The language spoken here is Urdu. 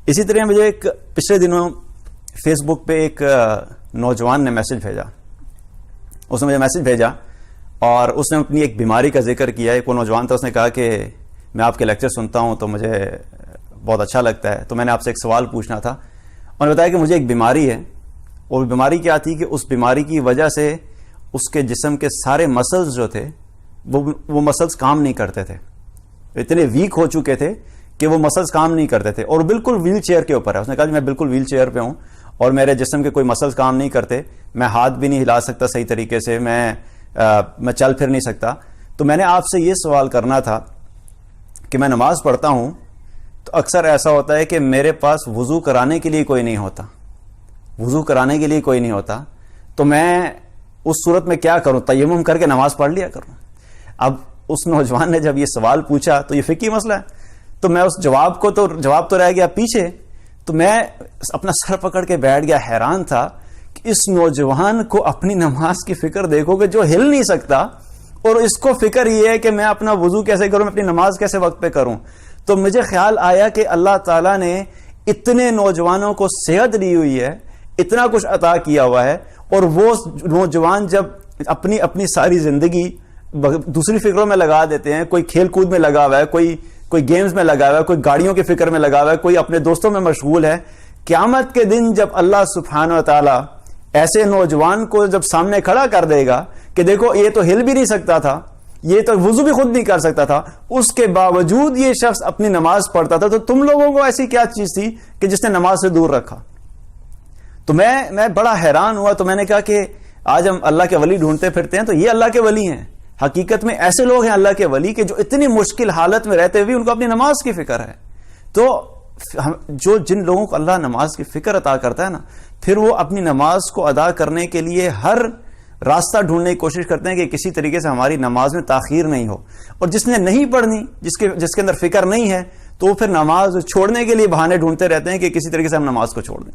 اسی طرح مجھے ایک پچھلے دنوں فیس بک پہ ایک نوجوان نے میسج بھیجا. اس نے مجھے میسج بھیجا اور اس نے اپنی ایک بیماری کا ذکر کیا. ایک وہ نوجوان تھا, اس نے کہا کہ میں آپ کے لیکچر سنتا ہوں تو مجھے بہت اچھا لگتا ہے, تو میں نے آپ سے ایک سوال پوچھنا تھا. اور نے بتایا کہ مجھے ایک بیماری ہے, اور بیماری کیا تھی کہ اس بیماری کی وجہ سے اس کے جسم کے سارے مسلز جو تھے وہ مسلز کام نہیں کرتے تھے, اتنے ویک ہو چکے تھے کہ وہ مسلز کام نہیں کرتے تھے, اور بالکل ویل چیئر کے اوپر ہے. اس نے کہا کہ میں بالکل ویل چیئر پہ ہوں اور میرے جسم کے کوئی مسلز کام نہیں کرتے, میں ہاتھ بھی نہیں ہلا سکتا صحیح طریقے سے, میں چل پھر نہیں سکتا. تو میں نے آپ سے یہ سوال کرنا تھا کہ میں نماز پڑھتا ہوں تو اکثر ایسا ہوتا ہے کہ میرے پاس وضو کرانے کے لیے کوئی نہیں ہوتا, وضو کرانے کے لیے کوئی نہیں ہوتا, تو میں اس صورت میں کیا کروں؟ تیمم کر کے نماز پڑھ لیا کروں. اب اس نوجوان نے جب یہ سوال پوچھا تو یہ فقہی مسئلہ ہے, تو میں اس جواب تو رہ گیا پیچھے. تو میں اپنا سر پکڑ کے بیٹھ گیا, حیران تھا کہ اس نوجوان کو اپنی نماز کی فکر دیکھو کہ جو ہل نہیں سکتا, اور اس کو فکر یہ ہے کہ میں اپنا وضو کیسے کروں, میں اپنی نماز کیسے وقت پہ کروں. تو مجھے خیال آیا کہ اللہ تعالیٰ نے اتنے نوجوانوں کو صحت دی ہوئی ہے, اتنا کچھ عطا کیا ہوا ہے, اور وہ نوجوان جب اپنی ساری زندگی دوسری فکروں میں لگا دیتے ہیں, کوئی کھیل کود میں لگا ہوا ہے, کوئی گیمز میں لگا ہوا ہے, کوئی گاڑیوں کی فکر میں لگا ہوا ہے, کوئی اپنے دوستوں میں مشغول ہے, قیامت کے دن جب اللہ سبحانہ و تعالی ایسے نوجوان کو جب سامنے کھڑا کر دے گا کہ دیکھو یہ تو ہل بھی نہیں سکتا تھا, یہ تو وضو بھی خود نہیں کر سکتا تھا, اس کے باوجود یہ شخص اپنی نماز پڑھتا تھا, تو تم لوگوں کو ایسی کیا چیز تھی کہ جس نے نماز سے دور رکھا؟ تو میں بڑا حیران ہوا. تو میں نے کہا کہ آج ہم اللہ کے ولی ڈھونڈتے پھرتے ہیں, تو یہ اللہ کے ولی ہیں. حقیقت میں ایسے لوگ ہیں اللہ کے ولی کہ جو اتنی مشکل حالت میں رہتے ہوئے ان کو اپنی نماز کی فکر ہے. تو جن لوگوں کو اللہ نماز کی فکر عطا کرتا ہے نا, پھر وہ اپنی نماز کو ادا کرنے کے لیے ہر راستہ ڈھونڈنے کی کوشش کرتے ہیں کہ کسی طریقے سے ہماری نماز میں تاخیر نہیں ہو. اور جس نے نہیں پڑھنی, جس کے اندر فکر نہیں ہے, تو وہ پھر نماز چھوڑنے کے لیے بہانے ڈھونڈتے رہتے ہیں کہ کسی طریقے سے ہم نماز کو چھوڑ دیں.